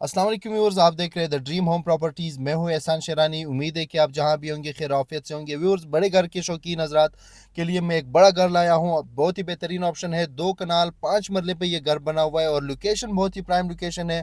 अस्सलाम वालेकुम व्यूअर्स, आप देख रहे हैं द ड्रीम होम प्रॉपर्टीज़। मैं हूं एहसान शेरानी। उम्मीद है कि आप जहां भी होंगे खैर आफियत से होंगे। व्यूअर्स, बड़े घर के शौकीन हजरात के लिए मैं एक बड़ा घर लाया हूं। बहुत ही बेहतरीन ऑप्शन है। 2 कनाल 5 मरले पे ये घर बना हुआ है और लोकेशन बहुत ही प्राइम लोकेशन है।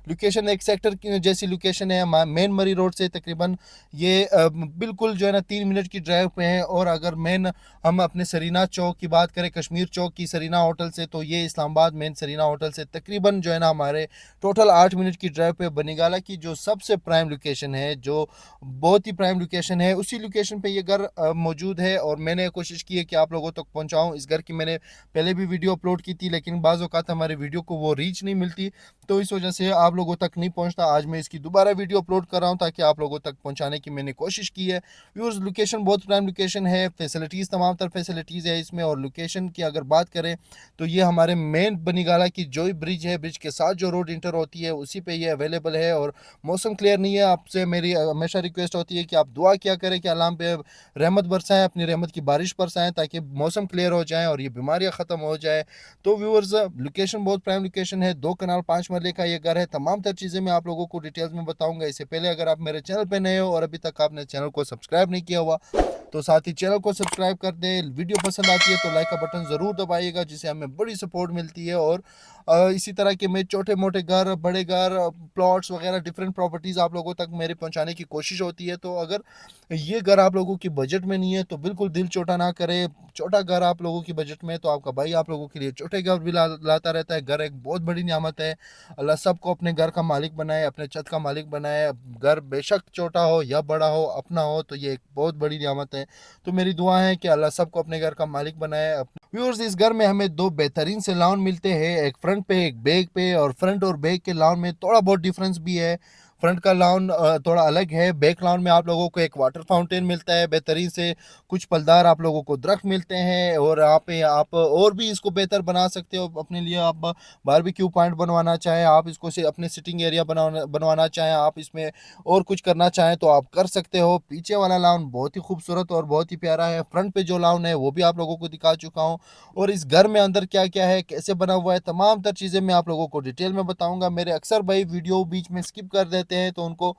लोकेशन एक सेक्टर की जैसी लोकेशन है। मेन मरी रोड से तकरीबन ये बिल्कुल जो है ना 3 मिनट की ड्राइव पे है। और अगर मेन हम अपने सरीना चौक की बात करें, कश्मीर चौक की सरीना होटल से, तो ये इस्लामाबाद मेन सरीना होटल से तकरीबन जो है ना हमारे टोटल 8 मिनट की ड्राइव पे बनीगाला की जो सबसे प्राइम लोकेशन है, जो बहुत ही प्राइम लोकेशन है, उसी लोकेशन पे ये घर मौजूद है। और मैंने कोशिश की है कि आप लोगों तक पहुंचाऊं। इस घर की मैंने पहले भी वीडियो अपलोड की थी, लेकिन बाज़ औक़ात हमारे वीडियो को वो रीच नहीं मिलती, तो इस वजह से आप लोगों तक नहीं पहुंचता। आज मैं इसकी दोबारा वीडियो अपलोड कर रहा हूं ताकि आप लोगों तक पहुंचाने की मैंने कोशिश की है। व्यूअर्स, लोकेशन बहुत प्राइम लोकेशन है। फैसिलिटीज़ तमाम तर फैसिलिटीज़ है इसमें। और लोकेशन की अगर बात करें तो ये हमारे मेन बनीगाला की जोई ब्रिज है, ब्रिज के साथ जो रोड इंटर होती है उसी पे ये अवेलेबल है। और मौसम क्लियर नहीं है। आपसे मेरी हमेशा रिक्वेस्ट होती है कि आप दुआ क्या करें कि अल्लाह पे रहमत बरसाएं, अपनी रहमत की बारिश बरसाएं, ताकि मौसम क्लियर हो जाए और ये बीमारियां ख़त्म हो जाए। तो व्यूअर्स, लोकेशन बहुत प्राइम लोकेशन है। 2 कनाल 5 मरले का ये घर है। तमाम तर चीज़ें मैं आप लोगों को डिटेल्स में बताऊंगा। इससे पहले अगर आप मेरे चैनल पे नए हो और अभी तक आपने चैनल को सब्सक्राइब नहीं किया हुआ, तो साथ ही चैनल को सब्सक्राइब कर दें। वीडियो पसंद आती है तो लाइक का बटन ज़रूर दबाइएगा, जिससे हमें बड़ी सपोर्ट मिलती है। और इसी तरह के मैं छोटे मोटे घर, बड़े घर, प्लॉट्स वगैरह डिफरेंट प्रॉपर्टीज़ आप लोगों तक मेरे पहुंचाने की कोशिश होती है। तो अगर ये घर आप लोगों की बजट में नहीं है तो बिल्कुल दिल छोटा ना करें। छोटा घर आप लोगों की बजट में है तो आपका भाई आप लोगों के लिए छोटे घर भी लाता रहता है। घर एक बहुत बड़ी नियामत है। अल्लाह सबको अपने घर का मालिक बनाए, अपने छत का मालिक बनाए। घर बेशक छोटा हो या बड़ा हो, अपना हो, तो ये एक बहुत बड़ी नियामत है। तो मेरी दुआ है कि अल्लाह सबको अपने घर का मालिक बनाए। व्यूअर्स, इस घर में हमें 2 बेहतरीन से लॉन मिलते हैं, एक फ्रंट पे एक बैक पे। और फ्रंट और बैक के लॉन में थोड़ा बहुत डिफरेंस भी है। फ्रंट का लॉन थोड़ा अलग है। बैक लॉन में आप लोगों को एक वाटर फाउंटेन मिलता है बेहतरीन से। कुछ फलदार आप लोगों को दरख्त मिलते हैं। और यहाँ पे आप और भी इसको बेहतर बना सकते हो अपने लिए। आप बारबेक्यू पॉइंट बनवाना चाहें, आप इसको से अपने सिटिंग एरिया बनवाना चाहें, आप इसमें और कुछ करना चाहें तो आप कर सकते हो। पीछे वाला लाउन बहुत ही खूबसूरत और बहुत ही प्यारा है। फ्रंट पे जो लाउन है वो भी आप लोगों को दिखा चुका हूँ। और इस घर में अंदर क्या क्या है, कैसे बना हुआ है, तमाम तर चीज़ें मैं आप लोगों को डिटेल में बताऊंगा। मेरे अक्सर भाई वीडियो बीच में स्किप कर देते हैं, तो उनको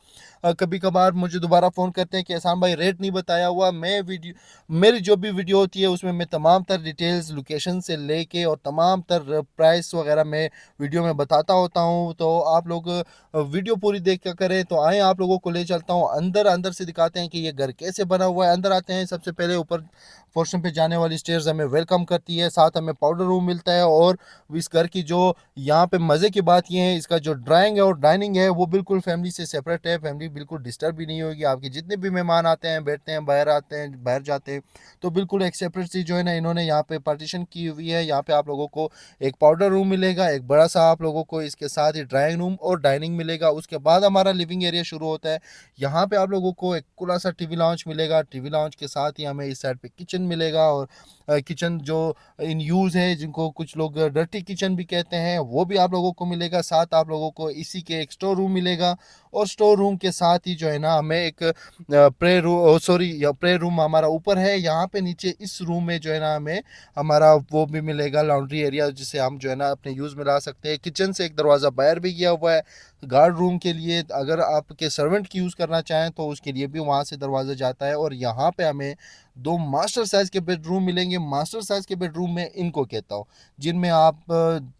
कभी कभार मुझे दोबारा फ़ोन करते हैं कि एहसान भाई रेट नहीं बताया हुआ। मैं वीडियो मेरी जो भी वीडियो होती है उसमें मैं तमाम तर डिटेल्स लोकेशन से लेके और तमाम तर प्राइस वगैरह मैं वीडियो में बताता होता हूँ। तो आप लोग वीडियो पूरी देख कर करें। तो आए, आप लोगों को ले चलता हूँ अंदर। अंदर से दिखाते हैं कि ये घर कैसे बना हुआ है। अंदर आते हैं, सबसे पहले ऊपर पोर्शन पे जाने वाली स्टेयर्स हमें वेलकम करती है। साथ हमें पाउडर रूम मिलता है। और इस घर की जो यहाँ पे मज़े की बात ये है, इसका जो ड्राइंग है और डाइनिंग है वो बिल्कुल फैमिली से सेपरेट है। फैमिली बिल्कुल डिस्टर्ब भी नहीं होगी। आपके जितने भी मेहमान आते हैं, बैठते हैं, बाहर आते हैं, बाहर जाते हैं, तो बिल्कुल एक सेपरेट सी जो है ना इन्होंने यहाँ पे पार्टीशन की हुई है। यहाँ पे आप लोगों को एक पाउडर रूम मिलेगा, एक बड़ा सा आप लोगों को इसके साथ ही ड्राइंग रूम और डाइनिंग मिलेगा। उसके बाद हमारा लिविंग एरिया शुरू होता है। यहाँ पे आप लोगों को एक खुला सा टीवी लाउंज मिलेगा। टीवी लाउंज के साथ ही हमें इस साइड पे किचन मिलेगा। और किचन जो इन यूज़ है, जिनको कुछ लोग डर्टी किचन भी कहते हैं, वो भी आप लोगों को मिलेगा। साथ आप लोगों को इसी के एक स्टोर रूम मिलेगा। और स्टोर रूम के साथ ही जो है ना हमें एक प्रे रूम, सॉरी, या प्रे रूम हमारा ऊपर है। यहाँ पे नीचे इस रूम में जो है ना हमें हमारा वो भी मिलेगा, लॉन्ड्री एरिया, जिसे हम जो है ना अपने यूज़ में ला सकते हैं। किचन से एक दरवाज़ा बाहर भी किया हुआ है गार्ड रूम के लिए। अगर आपके सर्वेंट की यूज़ करना चाहें तो उसके लिए भी वहाँ से दरवाज़ा जाता है। और यहाँ पे हमें 2 मास्टर साइज़ के बेडरूम मिलेंगे। मास्टर साइज़ के बेडरूम में इनको कहता हूँ, जिनमें आप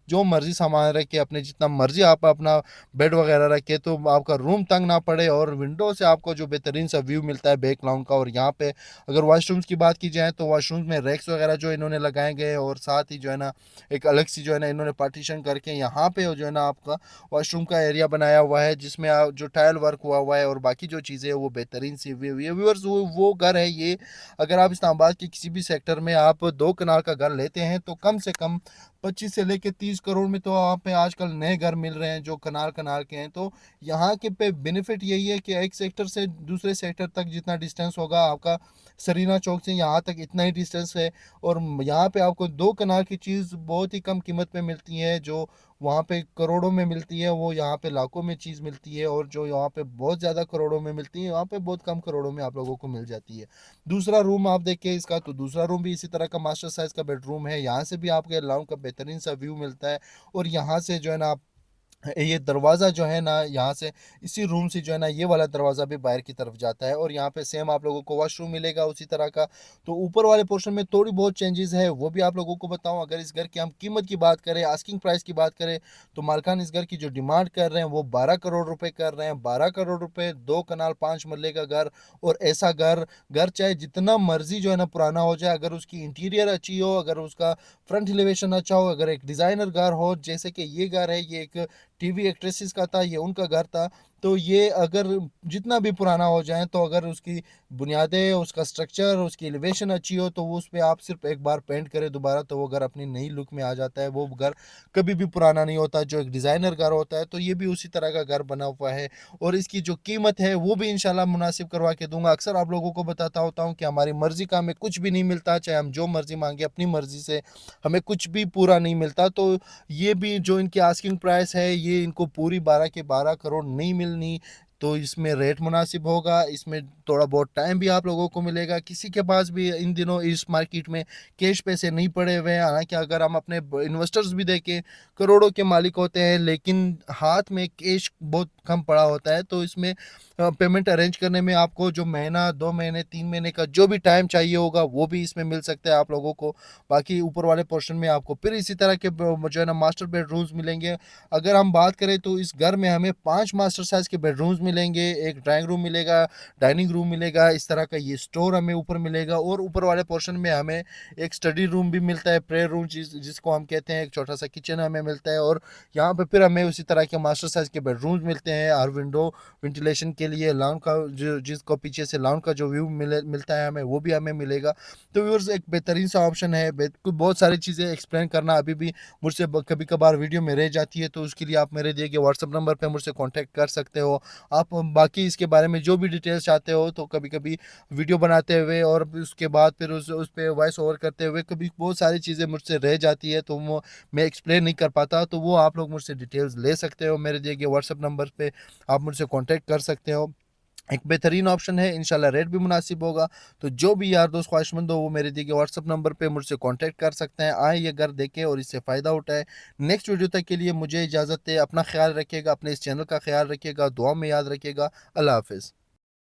जो मर्ज़ी सामान रख के, अपने जितना मर्ज़ी आप अपना बेड वगैरह रखे, तो आपका रूम तंग ना पड़े। और विंडो से आपको जो बेहतरीन सा व्यू मिलता है बैक लॉन का। और यहाँ पे अगर वॉशरूम्स की बात की जाए तो वॉशरूम्स में रैक्स वगैरह जो इन्होंने लगाए गए हैं। और साथ ही जो है ना एक अलग सी जो है ना इन्होंने पार्टीशन करके यहाँ पे जो है ना आपका वॉशरूम का एरिया बनाया हुआ है, जिसमें जो टाइल वर्क हुआ हुआ है और बाकी जो चीज़ें हैं वो बेहतरीन सी व्यूअर्स। वो घर है ये। अगर आप इस्लामाबाद के किसी भी सेक्टर में आप 2 कनाल का घर लेते हैं तो कम से कम 25 से लेके 30 करोड़ में तो आप पे आजकल नए घर मिल रहे हैं जो कनाल कनाल के हैं। तो यहाँ के पे बेनिफिट यही है कि एक सेक्टर से दूसरे सेक्टर तक जितना डिस्टेंस होगा आपका, सरीना चौक से यहाँ तक इतना ही डिस्टेंस है। और यहाँ पे आपको 2 कनाल की चीज़ बहुत ही कम कीमत पे मिलती है। जो वहाँ पे करोड़ों में मिलती है वो यहाँ पे लाखों में चीज़ मिलती है। और जो यहाँ पे बहुत ज़्यादा करोड़ों में मिलती है, यहाँ पे बहुत कम करोड़ों में आप लोगों को मिल जाती है। दूसरा रूम आप देखिए इसका, तो दूसरा रूम भी इसी तरह का मास्टर साइज का बेडरूम है। यहाँ से भी आपके लॉन का बेहतरीन सा व्यू मिलता है। और यहाँ से जो है ना ये दरवाज़ा जो है ना यहाँ से इसी रूम से जो है ना ये वाला दरवाज़ा भी बाहर की तरफ जाता है और यहाँ पे सेम आप लोगों को वॉशरूम मिलेगा उसी तरह का। तो ऊपर वाले पोर्शन में थोड़ी बहुत चेंजेस है वो भी आप लोगों को बताऊँ। अगर इस घर की हम कीमत की बात करें, आस्किंग प्राइस की बात करें, तो मालकान इस घर की जो डिमांड कर रहे हैं वो 12 करोड़ रुपए कर रहे हैं। 12 करोड़ रुपए 2 कनाल 5 मरले का घर। और ऐसा घर घर चाहे जितना मर्जी जो है ना पुराना हो जाए, अगर उसकी इंटीरियर अच्छी हो, अगर उसका फ्रंट एलिवेशन अच्छा हो, अगर एक डिज़ाइनर घर हो जैसे कि ये घर है, ये एक टीवी एक्ट्रेसेस का था, ये उनका घर था। तो ये अगर जितना भी पुराना हो जाए, तो अगर उसकी बुनियादें, उसका स्ट्रक्चर, उसकी एलिवेशन अच्छी हो, तो वो उसपे आप सिर्फ एक बार पेंट करें दोबारा, तो वो घर अपनी नई लुक में आ जाता है। वो घर कभी भी पुराना नहीं होता, जो एक डिज़ाइनर घर होता है। तो ये भी उसी तरह का घर बना हुआ है और इसकी जो कीमत है वो भी इंशाल्लाह मुनासिब करवा के दूंगा। अक्सर आप लोगों को बताता होता हूँ कि हमारी मर्ज़ी का हमें कुछ भी नहीं मिलता, चाहे हम जो मर्ज़ी मांगे अपनी मर्ज़ी से हमें कुछ भी पूरा नहीं मिलता। तो ये भी जो इनकी आस्किंग प्राइस है, ये इनको पूरी 12 के 12 करोड़ नहीं मिलनी। तो इसमें रेट मुनासिब होगा, इसमें थोड़ा बहुत टाइम भी आप लोगों को मिलेगा। किसी के पास भी इन दिनों इस मार्केट में कैश पैसे नहीं पड़े हुए हैं। हालाँकि अगर हम अपने इन्वेस्टर्स भी देखें, करोड़ों के मालिक होते हैं, लेकिन हाथ में कैश बहुत कम पड़ा होता है। तो इसमें पेमेंट अरेंज करने में आपको जो महीना, 2 महीने, 3 महीने का जो भी टाइम चाहिए होगा, वो भी इसमें मिल सकता है आप लोगों को। बाकी ऊपर वाले पोर्शन में आपको फिर इसी तरह के जो है ना मास्टर बेडरूम्स मिलेंगे। अगर हम बात करें तो इस घर में हमें 5 मास्टर साइज़ के बेडरूम्स मिलेंगे, एक ड्राइंग रूम मिलेगा, डाइनिंग रूम मिलेगा, इस तरह का ये स्टोर हमें ऊपर मिलेगा। और ऊपर वाले पोर्शन में हमें एक स्टडी रूम भी मिलता है, प्रेयर रूम जिसको हम कहते हैं, एक छोटा-सा किचन हमें मिलता है। और यहाँ पे फिर हमें उसी तरह के मास्टर साइज़ के बेडरूम्स मिलते हैं, हर विंडो वेंटिलेशन के लिए लॉन का जो जिसको पीछे से लॉन का जो व्यू मिलता है हमें, वो भी हमें मिलेगा। तो व्यूअर्स एक बेहतरीन सा ऑप्शन है। बहुत सारी चीज़ें एक्सप्लेन करना अभी भी मुझसे कभी कभार वीडियो में रह जाती है, तो उसके लिए आप मेरे दिए गए व्हाट्सअप नंबर पे मुझसे कांटेक्ट कर सकते हो। आप बाकी इसके बारे में जो भी डिटेल्स चाहते हो, तो कभी कभी वीडियो बनाते हुए और उसके बाद फिर उस पर वॉइस ओवर करते हुए कभी बहुत सारी चीज़ें मुझसे रह जाती है, तो वो मैं एक्सप्लेन नहीं कर पाता। तो वो आप लोग मुझसे डिटेल्स ले सकते हो, मेरे दिए गए व्हाट्सअप नंबर पे आप मुझसे कॉन्टैक्ट कर सकते हो। एक बेहतरीन ऑप्शन है, इंशाल्लाह रेट भी मुनासिब होगा। तो जो भी यार दोस्त ख्वाहिशमंद हो, वो मेरे दिए गए व्हाट्सअप नंबर पे मुझसे कॉन्टैक्ट कर सकते हैं। आएँ ये घर देखें और इससे फ़ायदा उठाएँ। नेक्स्ट वीडियो तक के लिए मुझे इजाज़त है। अपना ख़्याल रखिएगा, अपने इस चैनल का ख़्याल रखिएगा, दुआ में याद रखिएगा। अल्लाह हाफ़िज़।